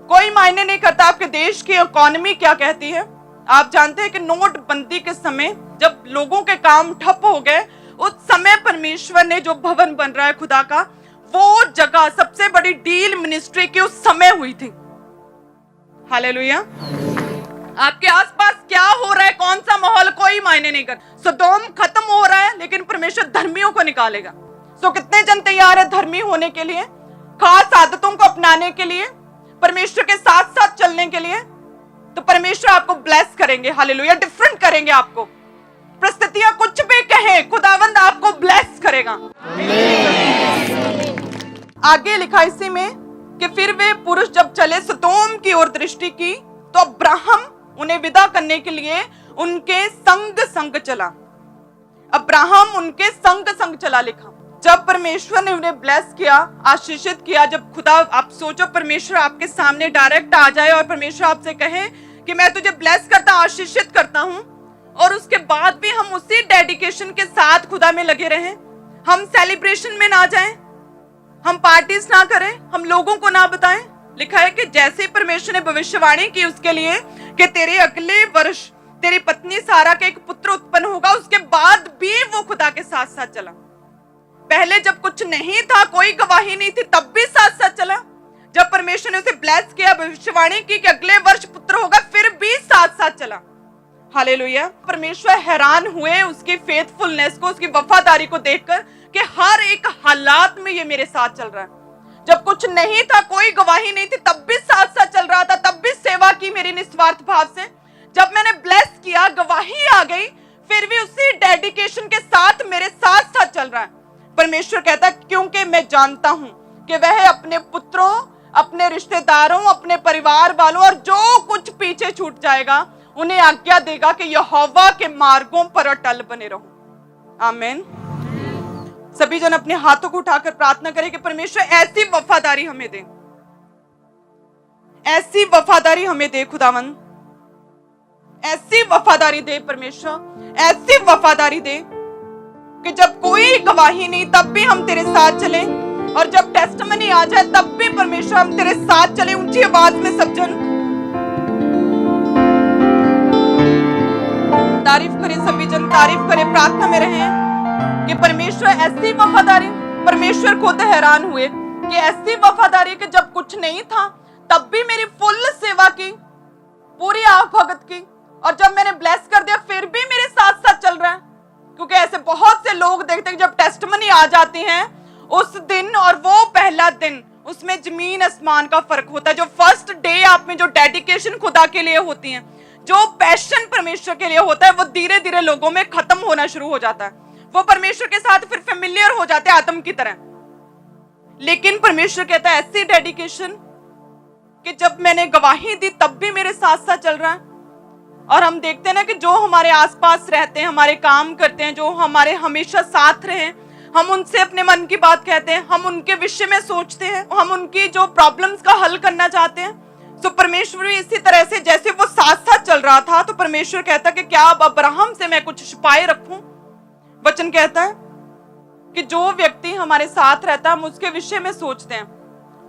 कोई मायने नहीं करता आपके देश की इकोनॉमी क्या कहती है। आप जानते हैं कि नोटबंदी के समय जब लोगों के काम ठप हो गए, उस समय परमेश्वर ने जो भवन बन रहा है खुदा का, वो जगह सबसे बड़ी डील मिनिस्ट्री की उस समय हुई थी। हालेलुया। आपके आसपास क्या हो रहा है, कौन सा माहौल, कोई मायने नहीं कर। सदोम खत्म हो रहा है, लेकिन परमेश्वर धर्मियों को निकालेगा। सो कितने जन तैयार है धर्मी होने के लिए, खास आदतों को अपनाने के लिए, परमेश्वर के साथ साथ चलने के लिए? तो परमेश्वर आपको ब्लेस करेंगे। हालेलुया। डिफरेंट करेंगे आपको। परिस्थितियां कुछ भी कहे, खुदावंद आपको ब्लेस करेगा। आगे लिखा इसी में कि फिर वे पुरुष जब चले सदोम की ओर दृष्टि की, तो अब्राहम उन्हें विदा करने के लिए उनके संग संग चला। अब्राहम उनके संग संग चला लिखा। जब परमेश्वर ने उन्हें ब्लेस किया, आशीषित किया, जब खुदा, आप सोचो परमेश्वर आपके सामने डायरेक्ट आ जाए और परमेश्वर आपसे कहे कि मैं तुझे ब्लेस करता, आशीषित करता हूं, और उसके बाद भी हम उसी डेडिकेशन के साथ खुदा में लगे रहें, हम सेलिब्रेशन में ना जाएं, हम पार्टीज ना करें, हम लोगों को ना बताएं। लिखा है कि जैसे ही परमेश्वर ने भविष्यवाणी की उसके लिए कि तेरे अगले वर्ष तेरी पत्नी सारा का एक पुत्र उत्पन्न होगा, उसके बाद भी वो खुदा के साथ साथ चला। पहले जब कुछ नहीं था, कोई गवाही नहीं थी, तब भी साथ साथ चला। जब परमेश्वर ने उसे ब्लेस किया, भविष्यवाणी की कि अगले वर्ष पुत्र होगा, फिर भी साथ साथ चला। हालेलुया। परमेश्वर हैरान हुए उसकी फेथफुलनेस को, उसकी वफादारी को देखकर कि हर एक हालात में ये मेरे साथ चल रहा है। जब कुछ नहीं था, कोई गवाही नहीं थी, तब भी साथ साथ चल रहा था, तब भी सेवा की मेरी निस्वार्थ भाव से। जब मैंने ब्लेस किया, गवाही आ गई, फिर भी उसी डेडिकेशन के साथ मेरे साथ साथ चल रहा है। परमेश्वर कहता है क्योंकि मैं जानता हूं कि वह अपने पुत्रों, अपने रिश्तेदारों, अपने परिवार वालों और जो कुछ पीछे छूट जाएगा, उन्हें आज्ञा देगा कि यहोवा के मार्गों पर अटल बने रहो। आमीन। सभी जन अपने हाथों को उठाकर प्रार्थना करें कि परमेश्वर ऐसी वफादारी हमें दे, ऐसी वफादारी हमें दे खुदावंद, ऐसी वफादारी दे परमेश्वर, ऐसी वफादारी दे कि जब कोई गवाही नहीं तब भी हम तेरे साथ चलें, और जब टेस्टमनी आ जाए तब भी परमेश्वर हम तेरे साथ चलें। ऊंची आवाज में सब जन तारीफ करें, सभी जन तारीफ करें, प्रार्थना में रहें कि परमेश्वर ऐसी वफादारी। परमेश्वर खुद हैरान हुए कि ऐसी वफादारी कि जब कुछ नहीं था तब भी मेरी फुल सेवा की, पूरी आह भगत की, और जब मैंने ब्लेस कर दिया फिर भी मेरे साथ साथ चल रहा है। क्योंकि ऐसे बहुत से लोग देखते हैं जब टेस्टमनी आ जाती है उस दिन और वो पहला दिन, उसमें जमीन आसमान का फर्क होता है। जो फर्स्ट डे आप में जो डेडिकेशन खुदा के लिए होती है, जो पैशन परमेश्वर के लिए होता है, वो धीरे धीरे लोगों में खत्म होना शुरू हो जाता है। वो परमेश्वर के साथ फिर फेमिलियर हो जाते हैं आदम की तरह। लेकिन परमेश्वर कहता है ऐसी डेडिकेशन कि जब मैंने गवाही दी तब भी मेरे साथ साथ चल रहा है। और हम देखते हैं ना कि जो हमारे आसपास रहते हैं, हमारे काम करते हैं, जो हमारे हमेशा साथ रहे, हम उनसे अपने मन की बात कहते हैं, हम उनके विषय में सोचते हैं, हम उनकी जो प्रॉब्लम्स का हल करना चाहते हैं। तो परमेश्वर भी इसी तरह से, जैसे वो साथ साथ चल रहा था, तो परमेश्वर कहता कि क्या अब अब्राहम से मैं कुछ छुपाए रखूं? वचन कहता है कि जो व्यक्ति हमारे साथ रहता है हम उसके विषय में सोचते हैं।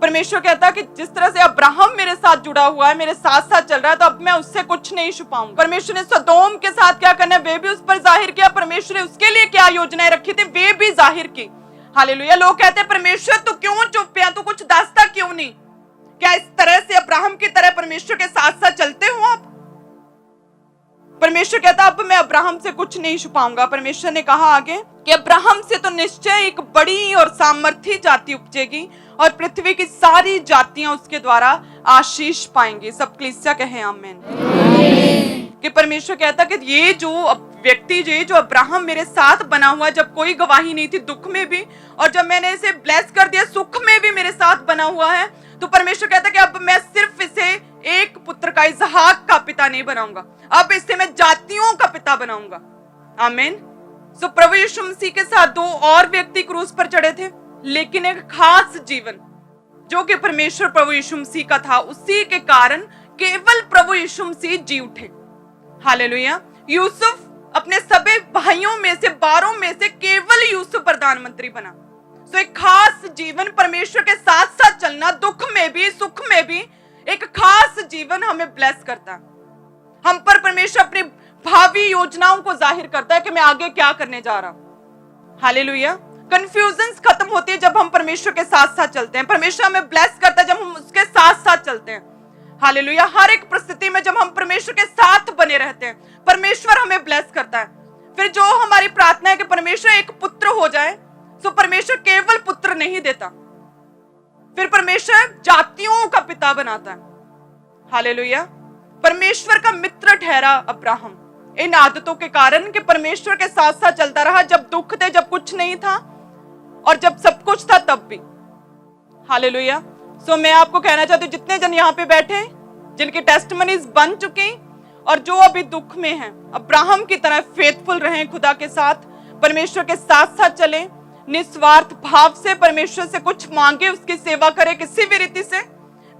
परमेश्वर कहता है कि जिस तरह से अब्राहम मेरे साथ जुड़ा हुआ है, मेरे साथ साथ चल रहा है, तो अब मैं उससे कुछ नहीं छुपाऊं। परमेश्वर ने सदोम के साथ क्या करना है वे भी उस पर जाहिर किया। परमेश्वर ने उसके लिए क्या योजनाएं रखी थी वे भी जाहिर की। हालेलुया। लोग कहते हैं परमेश्वर तू क्यों चुप है, तू कुछ दसता क्यों नहीं? क्या इस तरह से अब्राहम की तरह परमेश्वर के साथ साथ चलते हो आप? परमेश्वर कहता अब मैं अब्राहम से कुछ नहीं छुपाऊंगा। परमेश्वर ने कहा आगे कि अब्राहम से तो निश्चय एक बड़ी और सामर्थी जाति उपजेगी और पृथ्वी की सारी जातियां उसके द्वारा आशीष पाएंगी। सब कलीसिया कहें आमीन। कि परमेश्वर कहता कि ये जो व्यक्ति, ये जो अब्राहम मेरे साथ बना हुआ, जब कोई गवाही नहीं थी दुख में भी, और जब मैंने इसे ब्लेस कर दिया सुख में भी मेरे साथ बना हुआ है, तो परमेश्वर कहता कि अब मैं सिर्फ इसे एक पुत्र का, इसहाक का पिता नहीं बनाऊंगा, अब इसे मैं जातियों का पिता बनाऊंगा। आमीन। सो प्रभु यीशु मसीह के साथ दो और व्यक्ति क्रूस पर चढ़े थे, लेकिन एक खास जीवन जो कि परमेश्वर प्रभु यीशु मसीह का था, उसी के कारण केवल प्रभु यीशु मसीह जी उठे। हालेलुया। यूसुफ अपने सभी भाइयों में से, 12 में से केवल यूसुफ प्रधानमंत्री बना। सो एक खास जीवन, परमेश्वर के साथ साथ चलना, दुख में भी सुख में भी एक खास जीवन हमें ब्लेस करता है। हम पर परमेश्वर अपनी भावी योजनाओं को जाहिर करता है कि मैं आगे क्या करने जा रहा हूं। हालेलुया। कंफ्यूजन्स खत्म होती है जब हम परमेश्वर के साथ साथ चलते हैं। परमेश्वर हमें ब्लेस करता है जब हम उसके साथ साथ चलते हैं। हालेलुया। हर एक परिस्थिति में जब हम परमेश्वर के साथ बने रहते हैं, परमेश्वर हमें ब्लेस करता है। फिर जो हमारी प्रार्थना है कि परमेश्वर एक पुत्र हो जाए, तो परमेश्वर केवल पुत्र नहीं देता, फिर परमेश्वर जातियों का पिता बनाता है। हालेलुया। परमेश्वर का मित्र ठहरा अब्राहम इन आदतों के कारण कि परमेश्वर के साथ साथ चलता रहा, जब दुख थे, जब कुछ नहीं था, और जब सब कुछ था तब भी। हालेलुया। सो मैं आपको कहना चाहती हूँ, जितने जन यहाँ पे बैठे जिनकी टेस्टिमनीज बन चुकी और जो अभी दुख में हैं, अब्राहम की तरह फेथफुल रहें, खुदा के साथ, परमेश्वर के साथ साथ चलें, निस्वार्थ भाव से परमेश्वर से कुछ मांगे, उसकी सेवा करें, किसी भी रीति से,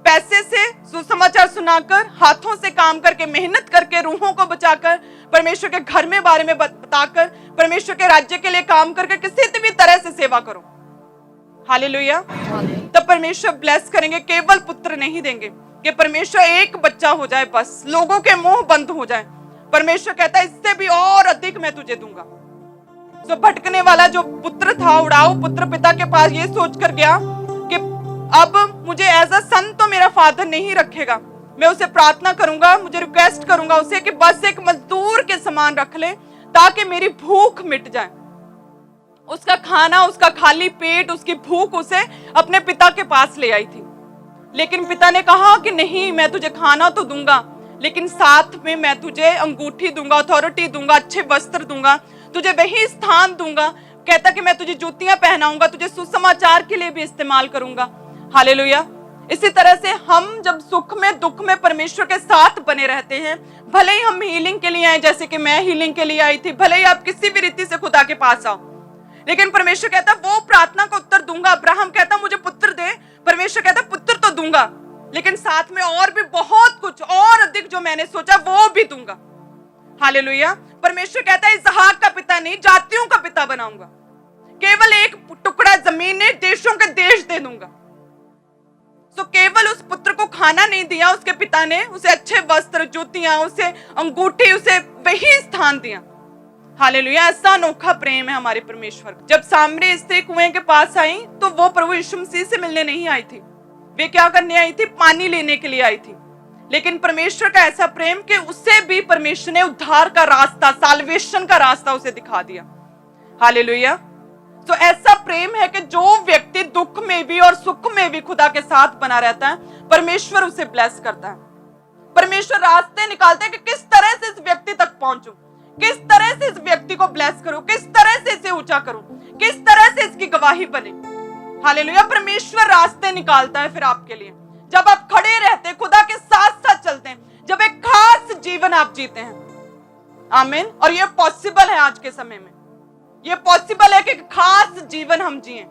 पैसे से, सुसमाचार सुनाकर, हाथों से काम करके, मेहनत करके, रूहों को बचाकर, परमेश्वर के घर में बारे में बताकर, परमेश्वर के राज्य के लिए काम करके किसी भी तरह से सेवा करो। हालेलुया। तब परमेश्वर ब्लेस करेंगे। केवल पुत्र नहीं देंगे कि परमेश्वर एक बच्चा हो जाए, बस लोगों के मुंह बंद हो जाए। परमेश्वर कहता है इससे भी और अधिक मैं तुझे दूंगा। तो भटकने वाला जो पुत्र था, उड़ाऊ पुत्र, पिता के पास ये सोच कर गया कि अब मुझे एज अ सन तो मेरा फादर नहीं रखेगा। मैं उसे प्रार्थना करूंगा, मुझे रिक्वेस्ट करूंगा उसे कि बस एक मजदूर के समान रख ले ताकि मेरी भूख मिट जाए। उसका खाना, उसका खाली पेट, उसकी भूख उसे अपने पिता के पास ले आई थी। लेकिन पिता ने कहा कि नहीं, मैं तुझे खाना तो दूंगा, लेकिन साथ में मैं तुझे अंगूठी दूंगा, अथॉरिटी दूंगा, अच्छे वस्त्र दूंगा, तुझे वही स्थान दूंगा। कहता कि मैं तुझे जूतियां पहनाऊंगा, तुझे सुसमाचार के लिए भी इस्तेमाल करूंगा। हालेलुया। इसी तरह से हम जब सुख में दुख में परमेश्वर के साथ बने रहते हैं, भले ही हम हीलिंग के लिए आए, जैसे कि मैं हीलिंग के लिए आई थी, भले ही आप किसी भी रीति से खुदा के पास आओ, लेकिन परमेश्वर कहता वो प्रार्थना का उत्तर दूंगा। अब्राहम कहता मुझे पुत्र दे, परमेश्वर कहता पुत्र तो दूंगा, लेकिन साथ में और भी बहुत कुछ और अधिक जो मैंने सोचा वो भी दूंगा। हालेलुया। परमेश्वर कहता है इसहाक का पिता नहीं, जातियों का पिता बनाऊंगा। केवल एक टुकड़ा जमीन ने देशों के देश दे दूंगा। तो केवल उस पुत्र को खाना नहीं दिया, उसके पिता ने उसे अच्छे वस्त्र, जूतियां, उसे अंगूठी, उसे वही स्थान दिया। हालेलुया। ऐसा अनोखा प्रेम है हमारे परमेश्वर। जब सामरी स्त्री कुएं के पास आई तो वो प्रभु यीशु मसीह से मिलने नहीं आई थी, वे क्या करने आई थी? पानी लेने के लिए आई थी। लेकिन परमेश्वर का ऐसा प्रेम कि उसे भी परमेश्वर ने उद्धार का रास्ता, साल्वेशन का रास्ता उसे दिखा दिया। हालेलुया। तो ऐसा प्रेम है कि जो व्यक्ति दुख में भी और सुख में भी खुदा के साथ बना रहता है, परमेश्वर उसे ब्लेस करता है। परमेश्वर रास्ते निकालते हैं कि किस तरह से इस व्यक्ति तक पहुंचूं, किस तरह से इस व्यक्ति को ब्लेस करूं, किस तरह से इसे ऊंचा करूं, किस तरह से इसकी गवाही बने। हालेलुया। परमेश्वर रास्ते निकालता है फिर आपके लिए, जब आप खड़े रहते हैं, खुदा के साथ साथ चलते हैं, जब एक खास जीवन आप जीते हैं। आमीन। और ये पॉसिबल है आज के समय में, ये पॉसिबल है कि खास जीवन हम जिए।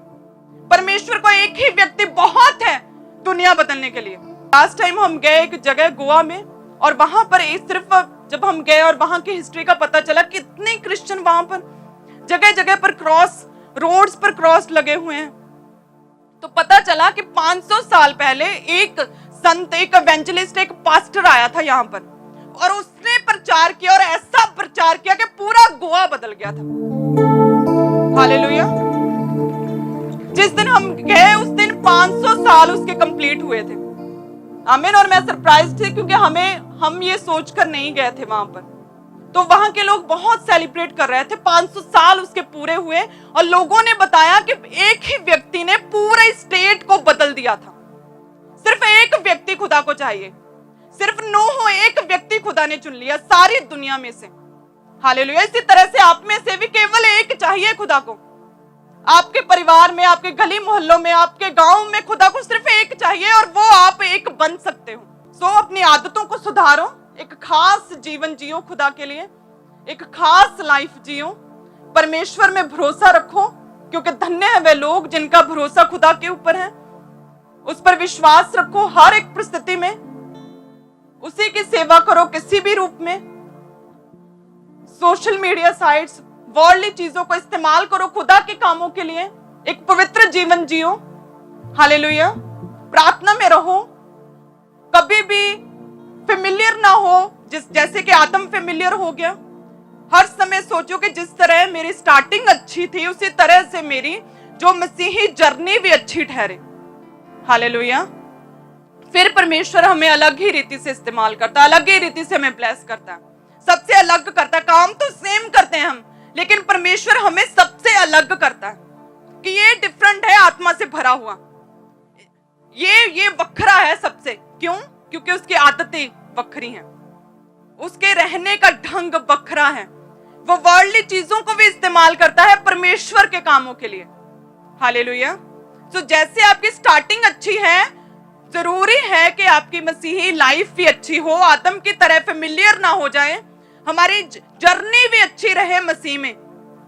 परमेश्वर को एक ही व्यक्ति बहुत है दुनिया बदलने के लिए। लास्ट टाइम हम गए एक जगह गोवा में, और वहां पर सिर्फ जब हम गए और वहां की हिस्ट्री का पता चला, कितने क्रिश्चियन वहां पर जगह जगह पर क्रॉस, रोड्स पर क्रॉस लगे हुए हैं। तो पता चला कि 500 साल पहले एक संत, एक एवेंजलिस्ट, एक पास्टर आया था यहाँ पर, और उसने प्रचार किया, और ऐसा प्रचार किया कि पूरा गोवा बदल गया था। हालेलुया। जिस दिन हम गए उस दिन 500 साल उसके कंप्लीट हुए थे। आमीन। और मैं सरप्राइज थी क्योंकि हम ये सोचकर नहीं गए थे वहां पर। तो वहां के लोग बहुत सेलिब्रेट कर रहे थे, 500 साल उसके पूरे हुए, और लोगों ने बताया कि एक ही व्यक्ति ने पूरे स्टेट को बदल दिया था। सिर्फ एक व्यक्ति खुदा को चाहिए, सिर्फ नूह एक व्यक्ति खुदा ने चुन लिया सारी दुनिया में से। हालेलुया। इसी तरह से आप में से भी केवल एक चाहिए खुदा को। आपके परिवार में, आपके गली मोहल्लों में, आपके गांव में खुदा को सिर्फ एक चाहिए, और वो आप एक बन सकते हो। सो अपनी आदतों को सुधारो, एक खास जीवन जियो खुदा के लिए, एक खास लाइफ जियो, परमेश्वर में भरोसा रखो, क्योंकि धन्य है वे लोग जिनका भरोसा खुदा के ऊपर है। उस पर विश्वास रखो हर एक परिस्थिति में, उसी की सेवा करो किसी भी रूप में। सोशल मीडिया साइट्स, वर्ल्डली चीजों को इस्तेमाल करो खुदा के कामों के लिए, एक पवित्र जीवन जियो। हालेलुया। प्रार्थना में रहो, कभी फेमिलियर ना हो, जैसे कि आदम फेमिलियर हो गया। हर समय सोचो कि जिस तरह मेरी स्टार्टिंग अच्छी थी उसी तरह से मेरी जो मसीही जर्नी भी अच्छी ठहरे। हालेलुया। फिर परमेश्वर हमें अलग ही रीति से इस्तेमाल करता है, अलग ही रीति से हमें ब्लेस करता है, सबसे अलग करता है। काम तो सेम करते हैं हम, लेकिन परमेश्वर हमें सबसे अलग करता है कि ये डिफरेंट है, आत्मा से भरा हुआ, ये वखरा है सबसे। क्यों? क्योंकि उसकी आदतें वखरी हैं, उसके रहने का ढंग वखरा है। वो वर्ल्डली चीजों को भी इस्तेमाल करता है परमेश्वर के कामों के लिए। हालेलुया। तो जैसे आपकी स्टार्टिंग अच्छी है, जरूरी है कि आपकी मसीही लाइफ भी अच्छी हो, आदम की तरह फेमिलियर ना हो जाए, हमारी जर्नी भी अच्छी रहे मसीह में।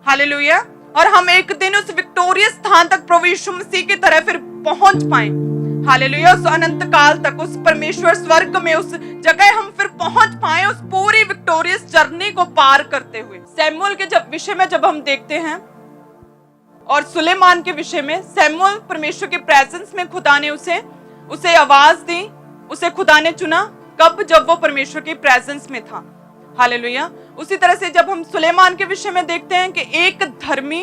हालेलुया। और हम एक दिन उस विक्टोरियस स्थान तक प्रभु यीशु मसीह की तरह फिर पहुंच पाए। हालेलुया। उस अनंत काल तक, उस परमेश्वर स्वर्ग में, उस जगह हम फिर पहुंच पाए, उस पूरी विक्टोरियस जर्नी को पार करते हुए। सैमुअल के विषय में जब हम देखते हैं और सुलेमान के विषय में, सैमुअल परमेश्वर के प्रेजेंस में खुदा ने उसे आवाज दी, उसे खुदा ने चुना। कब? जब वो परमेश्वर के प्रेजेंस में था। हालेलुया। उसी तरह से जब हम सुलेमान के विषय में देखते हैं कि एक धर्मी,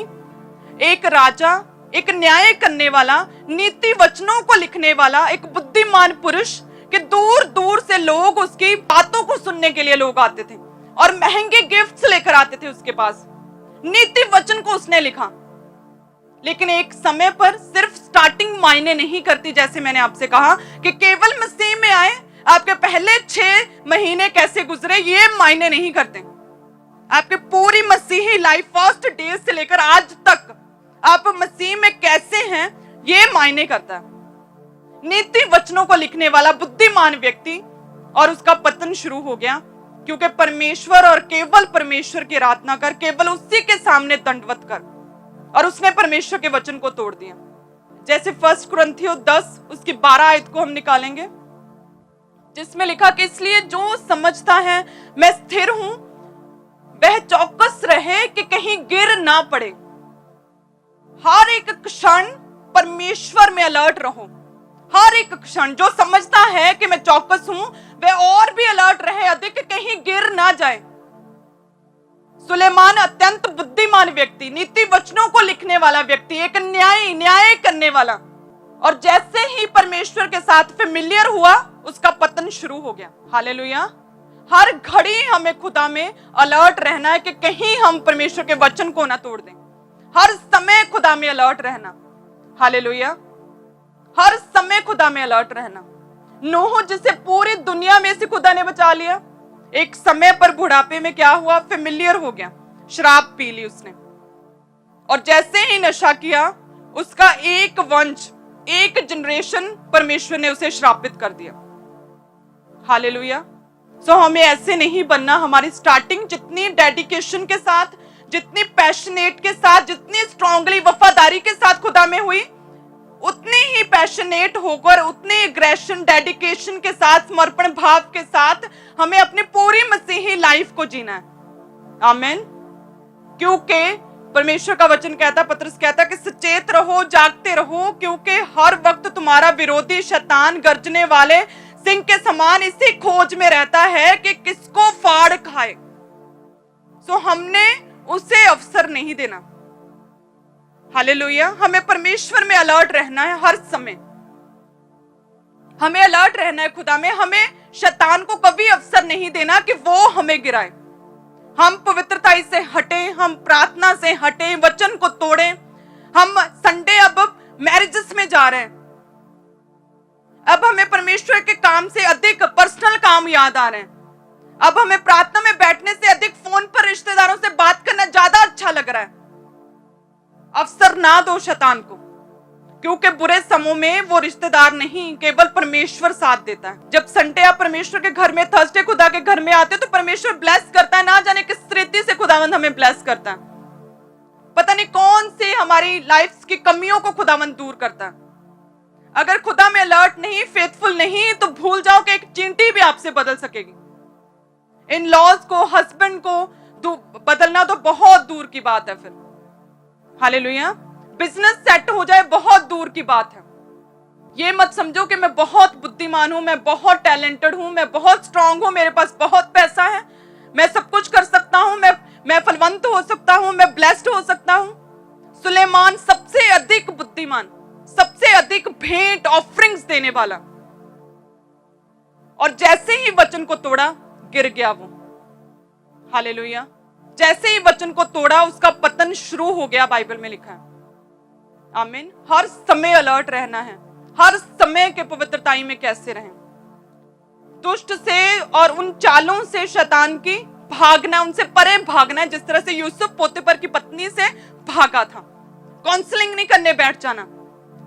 एक राजा, एक न्याय करने वाला, नीति वचनों को लिखने वाला, एक बुद्धिमान पुरुष, कि दूर दूर से लोग उसकी बातों को सुनने के लिए लोग आते थे और महंगे गिफ्ट्स लेकर आते थे उसके पास। नीति वचन को उसने लिखा, लेकिन एक समय पर सिर्फ स्टार्टिंग मायने नहीं करती। जैसे मैंने आपसे कहा कि केवल मसीह में आए, आपके पहले 6 महीने कैसे गुजरे ये मायने नहीं करते। आपकी पूरी मसीही लाइफ फर्स्ट डे से लेकर आज तक आप मसीह में कैसे हैं ये मायने करता है। नीति वचनों को लिखने वाला बुद्धिमान व्यक्ति, और उसका पतन शुरू हो गया क्योंकि परमेश्वर और केवल परमेश्वर की आराधना कर, केवल उसी के सामने दंडवत कर, और उसने परमेश्वर के वचन को तोड़ दिया। जैसे 1 कुरिन्थियों 10 उसकी 12 आयत को हम निकालेंगे, जिसमें लिखा कि इसलिए जो समझता है मैं स्थिर हूं वह चौकस रहे कि कहीं गिर ना पड़े। हर एक क्षण परमेश्वर में अलर्ट रहो। हर एक क्षण जो समझता है कि मैं चौकस हूं वह और भी अलर्ट रहे, अधिक कहीं गिर ना जाए। सुलेमान अत्यंत बुद्धिमान व्यक्ति, नीति वचनों को लिखने वाला व्यक्ति, एक न्याय करने वाला, और जैसे ही परमेश्वर के साथ फेमिलियर हुआ उसका पतन शुरू हो गया। हालेलुया। हर घड़ी हमें खुदा में अलर्ट रहना है कि कहीं हम परमेश्वर के वचन को ना तोड़ दें। हर समय खुदा में अलर्ट रहना। हालेलुया। हर समय खुदा में अलर्ट रहना। नूह जिसे पूरी दुनिया में से खुदा ने बचा लिया, एक समय पर बुढ़ापे में क्या हुआ? फेमिलियर हो गया, शराब पी ली उसने, और जैसे ही नशा किया उसका एक वंश, एक जनरेशन परमेश्वर ने उसे श्रापित कर दिया। हालेलुया। सो हमें ऐसे नहीं बनना। हमारी स्टार्टिंग जितनी डेडिकेशन के साथ, जितनी पैशनेट के साथ, जितनी स्ट्रांगली वफादारी के साथ खुदा में हुई, उतनी ही पैशनेट होकर, उतने एग्रेशन, डेडिकेशन के साथ, समर्पण भाव के साथ हमें अपनी पूरी मसीही लाइफ को जीना है। आमीन। क्योंकि परमेश्वर का वचन कहता, पतरस कहता कि सचेत रहो, जागते रहो, क्योंकि हर वक्त तुम्हारा विरोधी शैतान गर्जने वाले सिंह के समान इसी खोज में रहता है कि किसको फाड़ खाए। सो हमने उसे अवसर नहीं देना। हालेलुया। हमें परमेश्वर में अलर्ट रहना है हर समय। हमें अलर्ट रहना है खुदा में। हमें शैतान को कभी अवसर नहीं देना कि वो हमें गिराए। हम पवित्रता से हटे, हम प्रार्थना से हटे, वचन को तोड़ें। हम संडे अब मैरिजेस में जा रहे हैं, अब हमें परमेश्वर के काम से अधिक पर्सनल काम याद आ रहे हैं। अब हमें प्रार्थना में बैठने से अधिक फोन पर रिश्तेदारों से बात करना ज्यादा अच्छा लग रहा है। अवसर ना दो शैतान को, क्योंकि बुरे समय में वो रिश्तेदार नहीं, केवल परमेश्वर साथ देता है। जब संडे आप परमेश्वर के घर में, थर्सडे खुदा के घर में आते तो परमेश्वर ब्लेस करता है। ना जाने किस रीति से खुदावंद हमें ब्लेस करता है। पता नहीं कौन से हमारी लाइफ की कमियों को खुदावंद दूर करता है। अगर खुदा में अलर्ट नहीं, फेथफुल नहीं, तो भूल जाओ कि एक चींटी भी आपसे बदल सकेगी। इन लॉज को, हस्बैंड को बदलना तो बहुत दूर की बात है। फिर हालेलुया। बिजनेस सेट हो जाए बहुत दूर की बात है। ये मत समझो कि मैं बहुत बुद्धिमान हूं, मैं बहुत टैलेंटेड हूं, मैं बहुत स्ट्रांग हूं, मेरे पास बहुत पैसा है, मैं सब कुछ कर सकता हूं, मैं फलवंत हो सकता हूं, मैं ब्लेस्ड हो सकता हूं। सुलेमान सबसे अधिक बुद्धिमान, सबसे अधिक भेंट ऑफरिंग्स देने वाला, और जैसे ही वचन को तोड़ा गिर गया वो। हालेलुया। जैसे ही वचन को तोड़ा उसका पतन शुरू हो गया, बाइबल में लिखा है। आमीन। हर समय अलर्ट रहना है, हर समय के पवित्रताई में कैसे रहें, दुष्ट से और उन चालों से शैतान की भागना, उनसे परे भागना है, जिस तरह से यूसुफ पोतीफर की पत्नी से भागा था। काउंसलिंग नहीं करने बैठ जाना।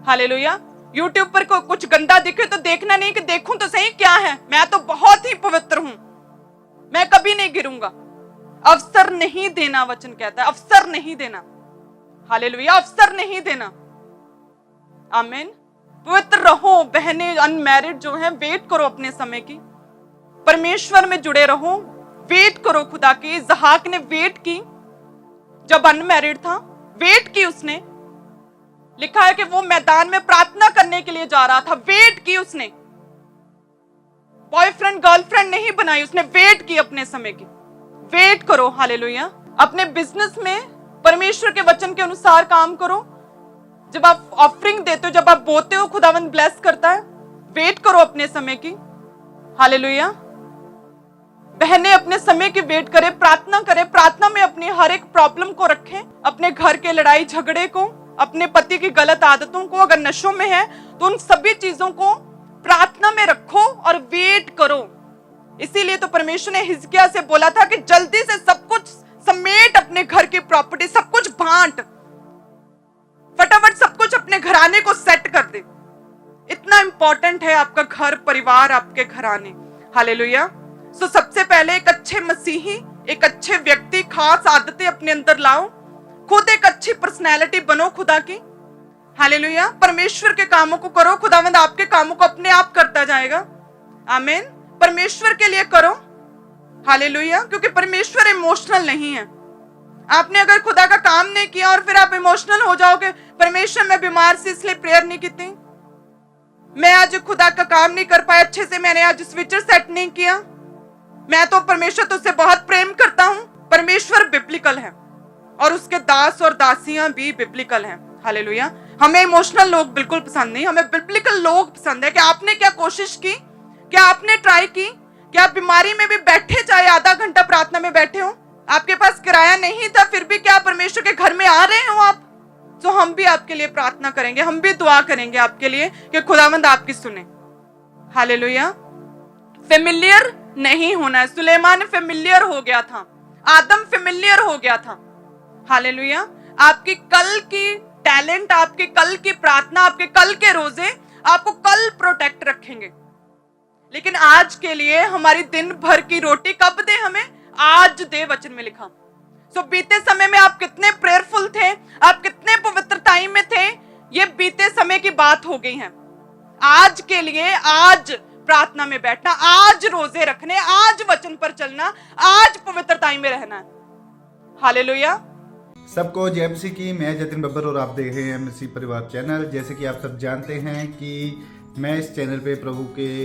हालेलुया। यूट्यूब पर कुछ गंदा दिखे तो देखना नहीं कि देखूं तो सही क्या है, मैं तो बहुत ही पवित्र हूं, मैं कभी नहीं गिरूंगा। अवसर नहीं देना, वचन कहता है अवसर नहीं देना। हालेलुया। अवसर नहीं देना। आमीन। पवित्र रहो बहनें, अनमैरिड जो हैं, वेट करो अपने समय की, परमेश्वर में जुड़े रहो, वेट करो खुदा की। इसहाक ने वेट की, जब अनमैरिड था वेट की उसने। लिखा है कि वो मैदान में प्रार्थना करने के लिए जा रहा था, वेट की उसने, बॉयफ्रेंड गर्लफ्रेंड नहीं बनाई उसने, वेट की अपने समय की। वेट करो। हालेलुया। अपने बिजनेस में परमेश्वर के वचन के अनुसार काम करो। जब आप ऑफरिंग देते हो, जब आप बोते हो, खुदावंद ब्लेस करता है। वेट करो अपने समय की। हालेलुया। बहनें अपने समय की वेट करें, प्रार्थना करें, प्रार्थना में अपनी हर एक प्रॉब्लम को रखें, अपने घर के लड़ाई झगड़े को, अपने पति की गलत आदतों को, अगर नशों में है तो उन सभी चीजों को प्रार्थना में रखो और वेट करो। इसीलिए तो परमेश्वर ने हिजकिय्याह से बोला था कि जल्दी से सब कुछ समेट, अपने घर की प्रॉपर्टी सब कुछ बांट, फटाफट सब कुछ अपने घराने को सेट कर दे। इतना इंपॉर्टेंट है आपका घर परिवार, आपके घराने। हालेलुया। सो सबसे पहले एक अच्छे मसीही, एक अच्छे व्यक्ति, खास आदतें अपने अंदर लाओ, खुद एक अच्छी पर्सनैलिटी बनो खुदा की। हालेलुया। परमेश्वर के कामों को करो, खुदावंद आपके कामों को अपने आप करता जाएगा। आमीन। परमेश्वर के लिए करो। हालेलुया। क्योंकि परमेश्वर इमोशनल नहीं है। आपने अगर खुदा का काम नहीं किया और फिर आप इमोशनल हो जाओगे, परमेश्वर मैं बीमार से इसलिए प्रेयर नहीं की थी, मैं आज खुदा का काम नहीं कर पाया अच्छे से, मैंने आज स्विचर सेट नहीं किया, मैं तो परमेश्वर तुझसे बहुत प्रेम करता हूं। परमेश्वर बिब्लिकल है और उसके दास और दासियां भी बिब्लिकल हैं। हालेलुया। हमें इमोशनल लोग बिल्कुल पसंद नहीं, हमें बिब्लिकल लोग पसंद है। कि आपने क्या कोशिश की, क्या आपने ट्राई की, क्या आप बीमारी में भी बैठे, चाहे आधा घंटा प्रार्थना में बैठे हो, आपके पास किराया नहीं था फिर भी क्या परमेश्वर के घर में आ रहे हो आप? तो हम भी आपके लिए प्रार्थना करेंगे, हम भी दुआ करेंगे आपके लिए कि खुदावंद आपकी सुने। हालेलुया। फेमिलियर नहीं होना है। सुलेमान फेमिलियर हो गया था, आदम फेमिलियर हो गया था। हालेलुया। आपकी कल की टैलेंट, आपके कल की प्रार्थना, आपके कल के रोजे आपको कल प्रोटेक्ट रखेंगे। लेकिन आज के लिए हमारी दिन भर की रोटी कब दे हमें? आज दे, वचन में लिखा। सो बीते समय में आप कितने प्रेयरफुल थे, आप कितने पवित्रताई में थे, ये बीते समय की बात हो गई है। आज के लिए आज प्रार्थना में बैठना, आज रोजे रखने, आज वचन पर चलना, आज पवित्रताई में रहना। हालेलुया। सबको जय मसीह की। मैं जतिन बब्बर और आप देख रहे हैं मसीह परिवार चैनल। जैसे कि आप सब जानते हैं कि मैं इस चैनल पे प्रभु के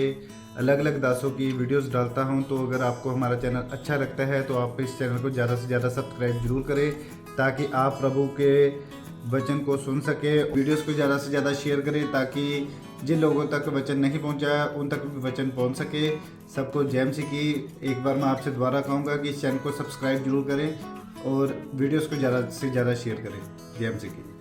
अलग अलग दासों की वीडियोस डालता हूं, तो अगर आपको हमारा चैनल अच्छा लगता है तो आप इस चैनल को ज़्यादा से ज़्यादा सब्सक्राइब जरूर करें, ताकि आप प्रभु के वचन को सुन सके। वीडियोस को ज़्यादा से ज़्यादा शेयर करें ताकि जिन लोगों तक वचन नहीं पहुंचा उन तक भी वचन पहुंच सके। सबको जय मसीह की। एक बार मैं आपसे दोबारा कहूँगा कि इस चैनल को सब्सक्राइब जरूर करें और वीडियोस को ज़्यादा से ज़्यादा शेयर करें। जय मसीह की।